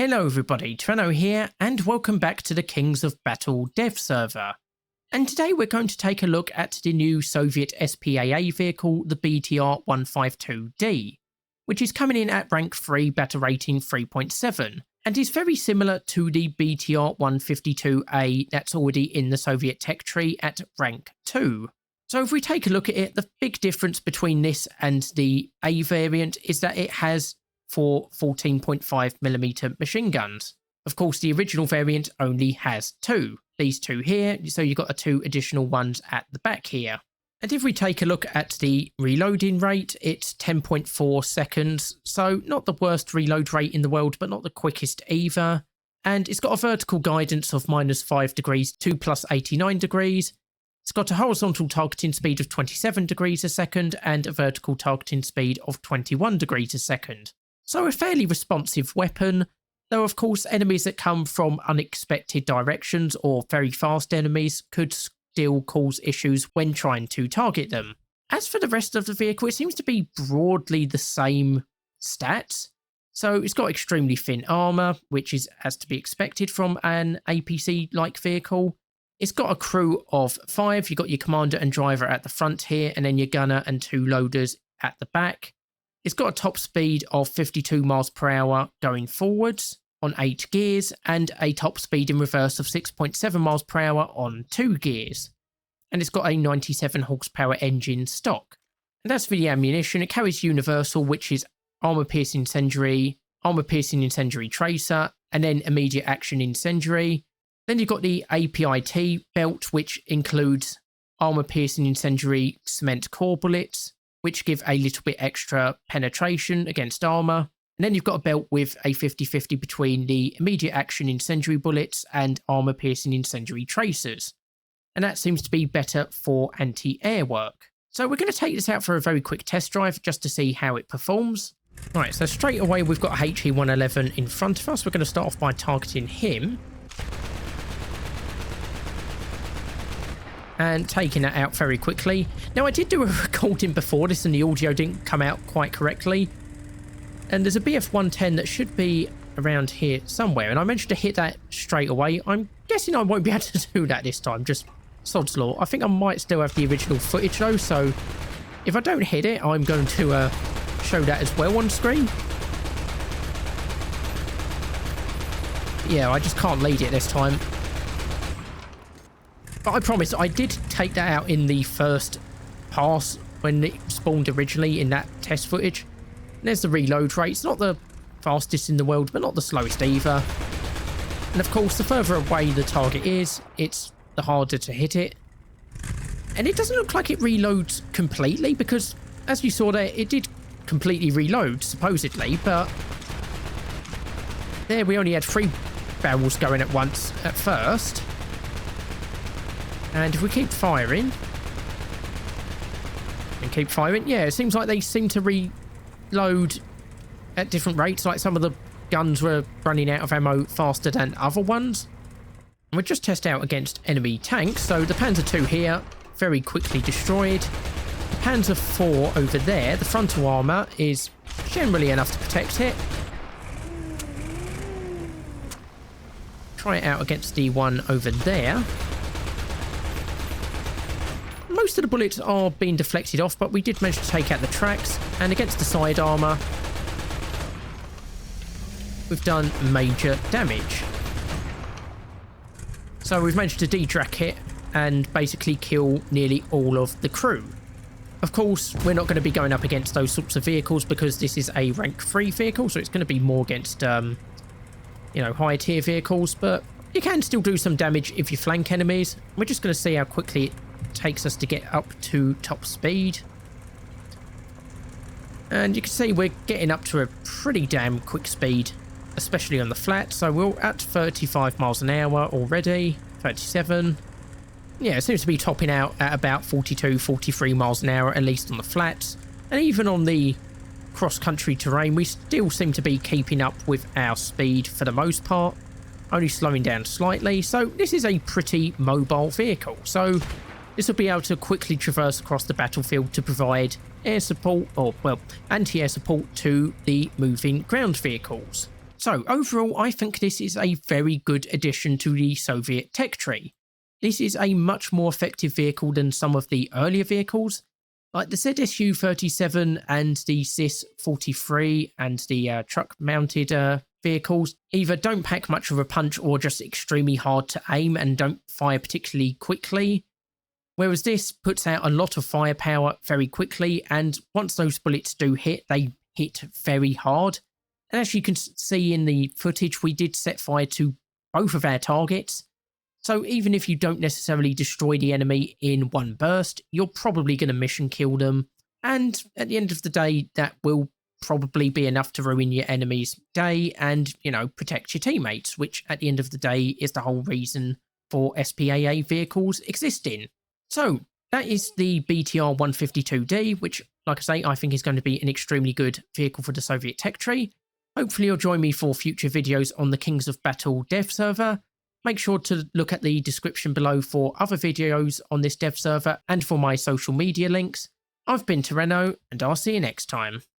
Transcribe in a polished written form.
Hello everybody, Treno here, and welcome back to the Kings of Battle dev server. And today we're going to take a look at the new Soviet SPAA vehicle, the BTR-152D, which is coming in at rank 3 battle rating 3.7, and is very similar to the BTR-152A that's already in the Soviet tech tree at rank 2. So if we take a look at it, the big difference between this and the A variant is that it has 4 14.5mm machine guns. Of course, the original variant only has 2. These 2 here, so you've got the 2 additional ones at the back here. And if we take a look at the reloading rate, it's 10.4 seconds, so not the worst reload rate in the world, but not the quickest either. And it's got a vertical guidance of -5 degrees to +89 degrees. It's got a horizontal targeting speed of 27 degrees a second and a vertical targeting speed of 21 degrees a second. So a fairly responsive weapon, though of course enemies that come from unexpected directions or very fast enemies could still cause issues when trying to target them. As for the rest of the vehicle, it seems to be broadly the same stats. So it's got extremely thin armour, which is as to be expected from an APC-like vehicle. It's got a crew of 5, you've got your commander and driver at the front here, and then your gunner and 2 loaders at the back. It's got a top speed of 52 miles per hour going forwards on 8 gears and a top speed in reverse of 6.7 miles per hour on 2 gears. And it's got a 97 horsepower engine stock. And as for the ammunition, it carries universal, which is armor piercing incendiary tracer, and then immediate action incendiary. Then you've got the APIT belt, which includes armor piercing incendiary cement core bullets, which give a little bit extra penetration against armour. And then you've got a belt with a 50-50 between the immediate action incendiary bullets and armour-piercing incendiary tracers. And that seems to be better for anti-air work. So we're going to take this out for a very quick test drive just to see how it performs. Right, so straight away we've got HE-111 in front of us. We're going to start off by targeting him. And taking that out very quickly. Now, I did do a recording before this and the audio didn't come out quite correctly. And there's a BF-110 that should be around here somewhere. And I mentioned to hit that straight away. I'm guessing I won't be able to do that this time. Just sod's law. I think I might still have the original footage though. So if I don't hit it, I'm going to show that as well on screen. Yeah, I just can't lead it this time. But I promise, I did take that out in the first pass when it spawned originally in that test footage. And there's the reload rate. It's not the fastest in the world, but not the slowest either. And of course, the further away the target is, it's the harder to hit it. And it doesn't look like it reloads completely, because as you saw there, it did completely reload, supposedly. But there we only had 3 barrels going at once at first. And if we keep firing, yeah, it seems like they seem to reload at different rates. Like some of the guns were running out of ammo faster than other ones. And we'll just test out against enemy tanks. So the Panzer II here, very quickly destroyed. The Panzer IV over there, the frontal armour is generally enough to protect it. Try it out against the one over there. Most of the bullets are being deflected off, but we did manage to take out the tracks. And against the side armour, we've done major damage. So we've managed to de-drac it and basically kill nearly all of the crew. Of course, we're not going to be going up against those sorts of vehicles because this is a rank 3 vehicle, so it's going to be more against, higher tier vehicles. But you can still do some damage if you flank enemies. We're just going to see how quickly it takes us to get up to top speed. And you can see we're getting up to a pretty damn quick speed, especially on the flat. So we're at 35 miles an hour already, 37. Yeah, it seems to be topping out at about 42, 43 miles an hour, at least on the flats. And even on the cross-country terrain, we still seem to be keeping up with our speed for the most part, only slowing down slightly. So this is a pretty mobile vehicle. So this will be able to quickly traverse across the battlefield to provide air support, or, well, anti-air support to the moving ground vehicles. So overall, I think this is a very good addition to the Soviet tech tree. This is a much more effective vehicle than some of the earlier vehicles, like the ZSU-37 and the CIS-43 and the truck-mounted vehicles either don't pack much of a punch or just extremely hard to aim and don't fire particularly quickly, whereas this puts out a lot of firepower very quickly, and once those bullets do hit, they hit very hard. And as you can see in the footage, we did set fire to both of our targets. So even if you don't necessarily destroy the enemy in one burst, you're probably going to mission kill them. And at the end of the day, that will probably be enough to ruin your enemy's day and, protect your teammates, which at the end of the day is the whole reason for SPAA vehicles existing. So that is the BTR 152D, which, like I say, I think is going to be an extremely good vehicle for the Soviet tech tree. Hopefully you'll join me for future videos on the Kings of Battle dev server. Make sure to look at the description below for other videos on this dev server and for my social media links. I've been Terreno, and I'll see you next time.